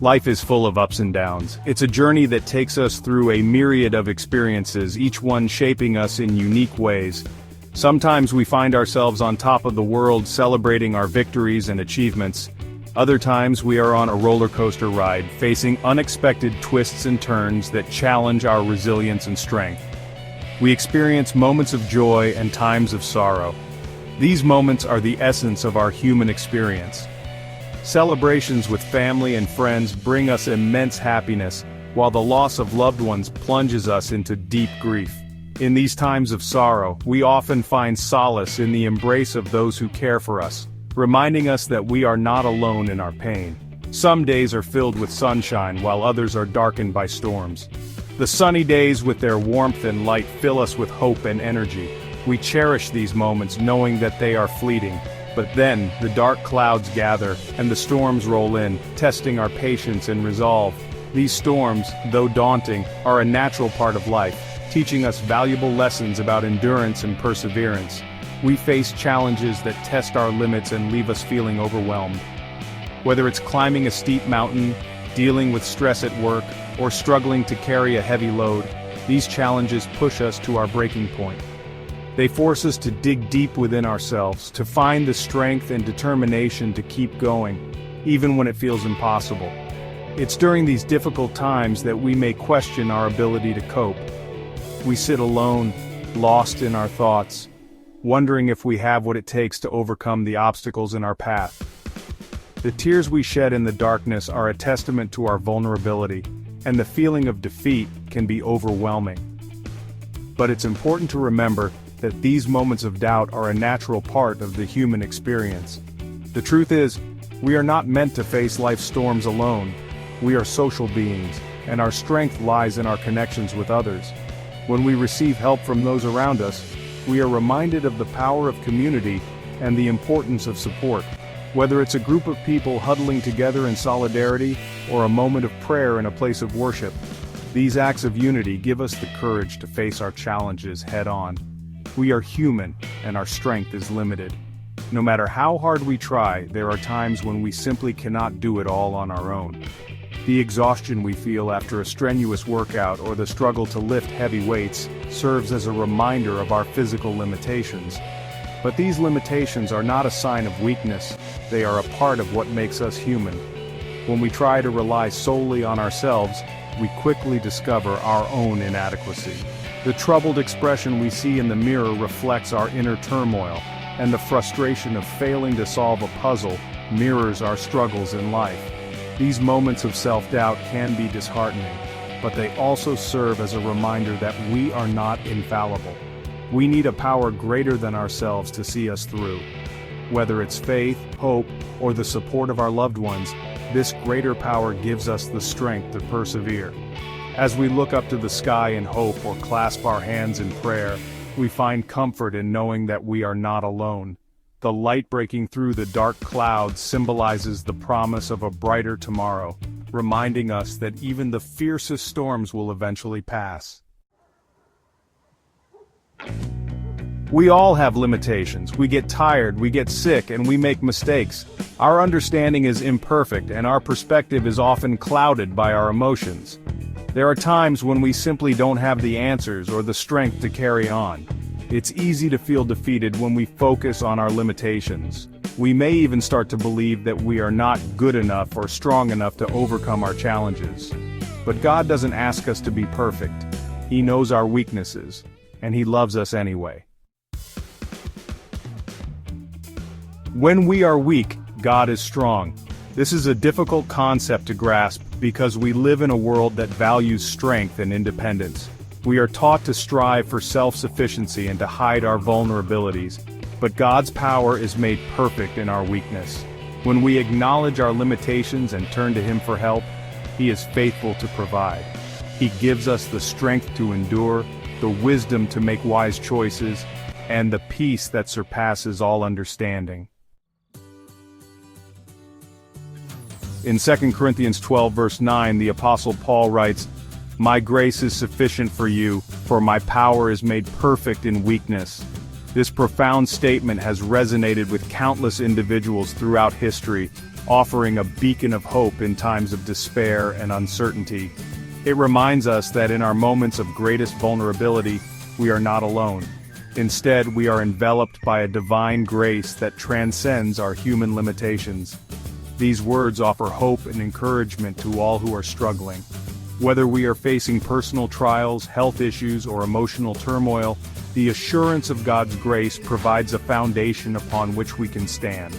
Life is full of ups and downs. It's a journey that takes us through a myriad of experiences, each one shaping us in unique ways. Sometimes we find ourselves on top of the world celebrating our victories and achievements. Other times we are on a roller coaster ride, facing unexpected twists and turns that challenge our resilience and strength. We experience moments of joy and times of sorrow. These moments are the essence of our human experience. Celebrations with family and friends bring us immense happiness, while the loss of loved ones plunges us into deep grief. In these times of sorrow, we often find solace in the embrace of those who care for us, reminding us that we are not alone in our pain. Some days are filled with sunshine, while others are darkened by storms. The sunny days with their warmth and light fill us with hope and energy. We cherish these moments knowing that they are fleeting. But then, the dark clouds gather, and the storms roll in, testing our patience and resolve. These storms, though daunting, are a natural part of life, teaching us valuable lessons about endurance and perseverance. We face challenges that test our limits and leave us feeling overwhelmed. Whether it's climbing a steep mountain, dealing with stress at work, or struggling to carry a heavy load, these challenges push us to our breaking point. They force us to dig deep within ourselves, to find the strength and determination to keep going, even when it feels impossible. It's during these difficult times that we may question our ability to cope. We sit alone, lost in our thoughts, wondering if we have what it takes to overcome the obstacles in our path. The tears we shed in the darkness are a testament to our vulnerability, and the feeling of defeat can be overwhelming. But it's important to remember that these moments of doubt are a natural part of the human experience. The truth is, we are not meant to face life's storms alone. We are social beings, and our strength lies in our connections with others. When we receive help from those around us, we are reminded of the power of community and the importance of support. Whether it's a group of people huddling together in solidarity, or a moment of prayer in a place of worship, these acts of unity give us the courage to face our challenges head-on. We are human, and our strength is limited. No matter how hard we try, there are times when we simply cannot do it all on our own. The exhaustion we feel after a strenuous workout or the struggle to lift heavy weights serves as a reminder of our physical limitations. But these limitations are not a sign of weakness, they are a part of what makes us human. When we try to rely solely on ourselves, we quickly discover our own inadequacy. The troubled expression we see in the mirror reflects our inner turmoil, and the frustration of failing to solve a puzzle mirrors our struggles in life. These moments of self-doubt can be disheartening, but they also serve as a reminder that we are not infallible. We need a power greater than ourselves to see us through. Whether it's faith, hope, or the support of our loved ones, this greater power gives us the strength to persevere. As we look up to the sky in hope or clasp our hands in prayer, we find comfort in knowing that we are not alone. The light breaking through the dark clouds symbolizes the promise of a brighter tomorrow, reminding us that even the fiercest storms will eventually pass. We all have limitations. We get tired, we get sick, and we make mistakes. Our understanding is imperfect, and our perspective is often clouded by our emotions. There are times when we simply don't have the answers or the strength to carry on. It's easy to feel defeated when we focus on our limitations. We may even start to believe that we are not good enough or strong enough to overcome our challenges. But God doesn't ask us to be perfect. He knows our weaknesses, and He loves us anyway. When we are weak, God is strong. This is a difficult concept to grasp because we live in a world that values strength and independence. We are taught to strive for self-sufficiency and to hide our vulnerabilities, but God's power is made perfect in our weakness. When we acknowledge our limitations and turn to Him for help, He is faithful to provide. He gives us the strength to endure, the wisdom to make wise choices, and the peace that surpasses all understanding. In 2 Corinthians 12 verse 9, the Apostle Paul writes, "My grace is sufficient for you, for my power is made perfect in weakness." This profound statement has resonated with countless individuals throughout history, offering a beacon of hope in times of despair and uncertainty. It reminds us that in our moments of greatest vulnerability, we are not alone. Instead, we are enveloped by a divine grace that transcends our human limitations. These words offer hope and encouragement to all who are struggling. Whether we are facing personal trials, health issues, or emotional turmoil, the assurance of God's grace provides a foundation upon which we can stand.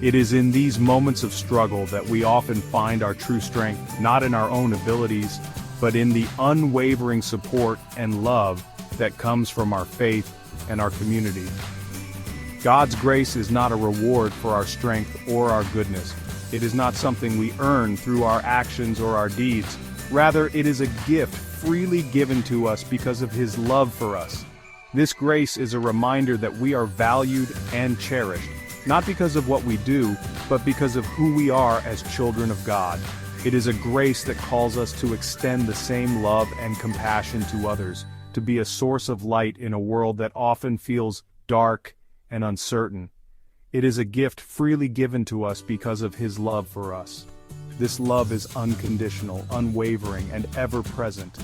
It is in these moments of struggle that we often find our true strength, not in our own abilities, but in the unwavering support and love that comes from our faith and our community. God's grace is not a reward for our strength or our goodness. It is not something we earn through our actions or our deeds. Rather, it is a gift freely given to us because of His love for us. This grace is a reminder that we are valued and cherished, not because of what we do, but because of who we are as children of God. It is a grace that calls us to extend the same love and compassion to others, to be a source of light in a world that often feels dark and uncertain. It is a gift freely given to us because of His love for us. This love is unconditional, unwavering, and ever-present.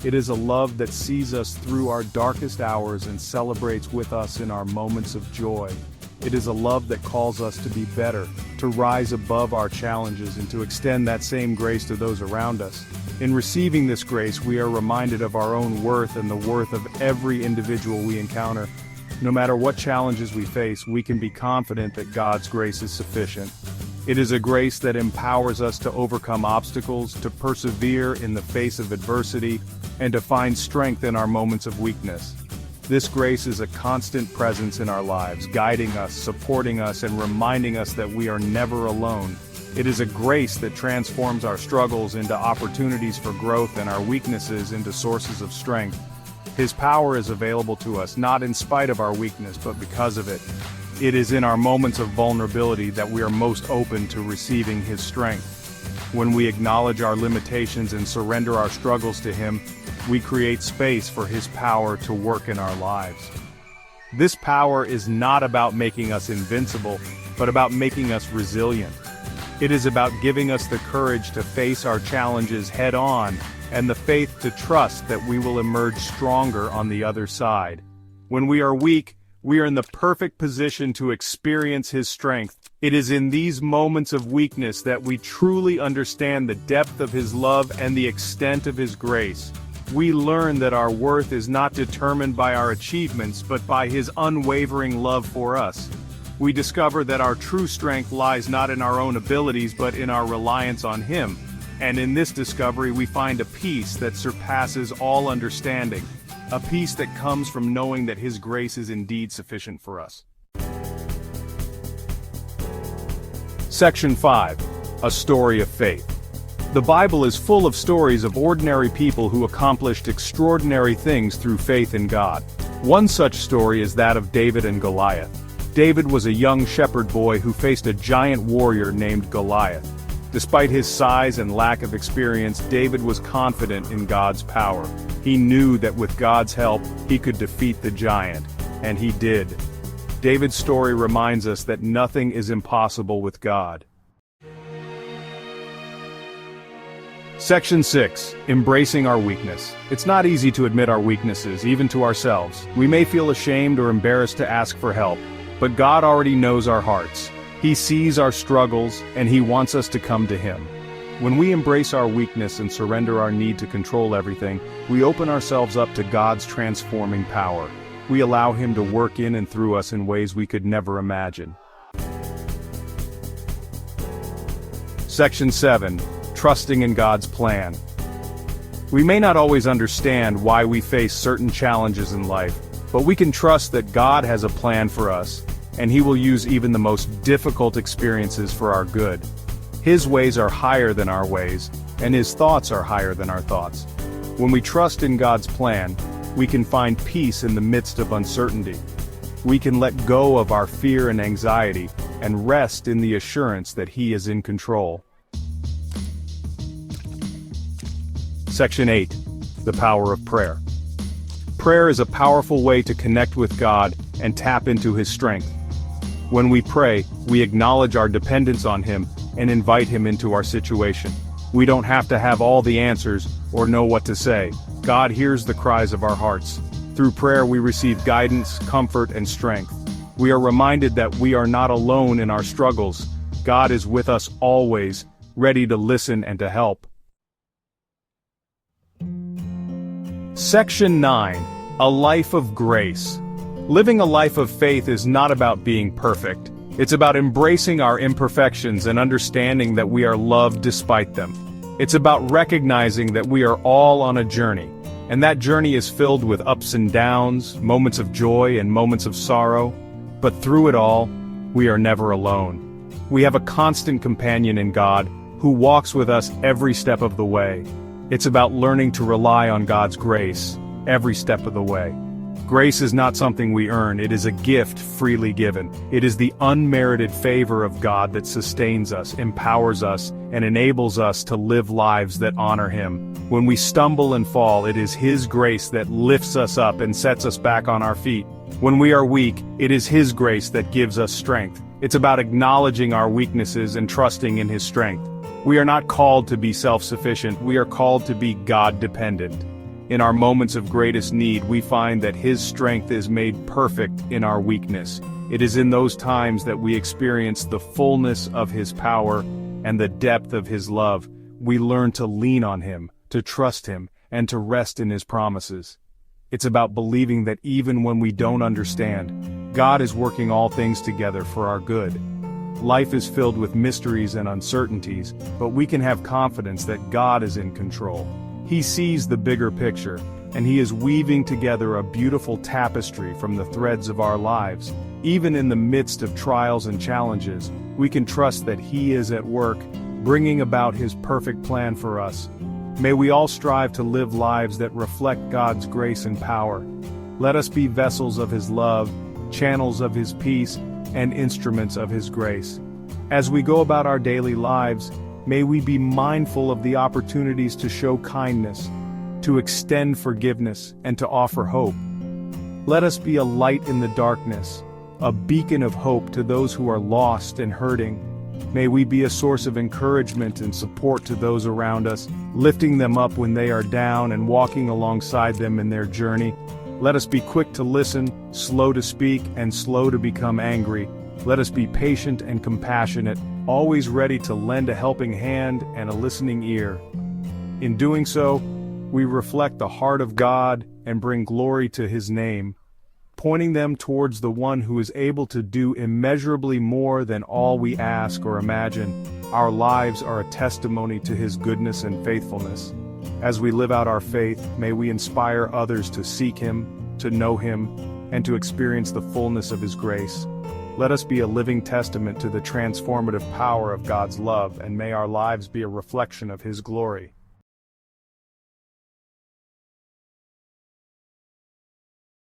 It is a love that sees us through our darkest hours and celebrates with us in our moments of joy. It is a love that calls us to be better, to rise above our challenges and to extend that same grace to those around us. In receiving this grace, we are reminded of our own worth and the worth of every individual we encounter. No matter what challenges we face, we can be confident that God's grace is sufficient. It is a grace that empowers us to overcome obstacles, to persevere in the face of adversity, and to find strength in our moments of weakness. This grace is a constant presence in our lives, guiding us, supporting us, and reminding us that we are never alone. It is a grace that transforms our struggles into opportunities for growth and our weaknesses into sources of strength. His power is available to us not in spite of our weakness, but because of it. It is in our moments of vulnerability that we are most open to receiving His strength. When we acknowledge our limitations and surrender our struggles to Him, we create space for His power to work in our lives. This power is not about making us invincible, but about making us resilient. It is about giving us the courage to face our challenges head-on and the faith to trust that we will emerge stronger on the other side. When we are weak, we are in the perfect position to experience His strength. It is in these moments of weakness that we truly understand the depth of His love and the extent of His grace. We learn that our worth is not determined by our achievements but by His unwavering love for us. We discover that our true strength lies not in our own abilities but in our reliance on Him. And in this discovery we find a peace that surpasses all understanding. A peace that comes from knowing that His grace is indeed sufficient for us. Section 5. A story of faith. The Bible is full of stories of ordinary people who accomplished extraordinary things through faith in God. One such story is that of David and Goliath. David was a young shepherd boy who faced a giant warrior named Goliath. Despite his size and lack of experience, David was confident in God's power. He knew that with God's help, he could defeat the giant, and he did. David's story reminds us that nothing is impossible with God. Section 6. Embracing our weakness. It's not easy to admit our weaknesses, even to ourselves. We may feel ashamed or embarrassed to ask for help, but God already knows our hearts. He sees our struggles, and He wants us to come to Him. When we embrace our weakness and surrender our need to control everything, we open ourselves up to God's transforming power. We allow Him to work in and through us in ways we could never imagine. Section 7. Trusting in God's plan. We may not always understand why we face certain challenges in life, but we can trust that God has a plan for us, and He will use even the most difficult experiences for our good. His ways are higher than our ways, and His thoughts are higher than our thoughts. When we trust in God's plan, we can find peace in the midst of uncertainty. We can let go of our fear and anxiety, and rest in the assurance that He is in control. Section 8. The power of prayer. Prayer is a powerful way to connect with God and tap into His strength. When we pray, we acknowledge our dependence on Him and invite Him into our situation. We don't have to have all the answers or know what to say. God hears the cries of our hearts. Through prayer we receive guidance, comfort, and strength. We are reminded that we are not alone in our struggles. God is with us always, ready to listen and to help. Section 9. A Life of Grace. Living a life of faith is not about being perfect. It's about embracing our imperfections and understanding that we are loved despite them. It's about recognizing that we are all on a journey, and that journey is filled with ups and downs, moments of joy and moments of sorrow. But through it all, we are never alone. We have a constant companion in God, who walks with us every step of the way. It's about learning to rely on God's grace, every step of the way. Grace is not something we earn, it is a gift freely given. It is the unmerited favor of God that sustains us, empowers us, and enables us to live lives that honor Him. When we stumble and fall, it is His grace that lifts us up and sets us back on our feet. When we are weak, it is His grace that gives us strength. It's about acknowledging our weaknesses and trusting in His strength. We are not called to be self-sufficient, we are called to be God-dependent. In our moments of greatest need, we find that His strength is made perfect in our weakness. It is in those times that we experience the fullness of His power and the depth of His love. We learn to lean on Him, to trust Him, and to rest in His promises. It's about believing that even when we don't understand, God is working all things together for our good. Life is filled with mysteries and uncertainties, but we can have confidence that God is in control. He sees the bigger picture, and He is weaving together a beautiful tapestry from the threads of our lives. Even in the midst of trials and challenges, we can trust that He is at work, bringing about His perfect plan for us. May we all strive to live lives that reflect God's grace and power. Let us be vessels of His love, channels of His peace, and instruments of His grace. As we go about our daily lives, may we be mindful of the opportunities to show kindness, to extend forgiveness, and to offer hope. Let us be a light in the darkness, a beacon of hope to those who are lost and hurting. May we be a source of encouragement and support to those around us, lifting them up when they are down and walking alongside them in their journey. Let us be quick to listen, slow to speak, and slow to become angry. Let us be patient and compassionate, always ready to lend a helping hand and a listening ear. In doing so, we reflect the heart of God and bring glory to His name, pointing them towards the one who is able to do immeasurably more than all we ask or imagine. Our lives are a testimony to His goodness and faithfulness. As we live out our faith, may we inspire others to seek Him, to know Him, and to experience the fullness of His grace. Let us be a living testament to the transformative power of God's love, and may our lives be a reflection of His glory.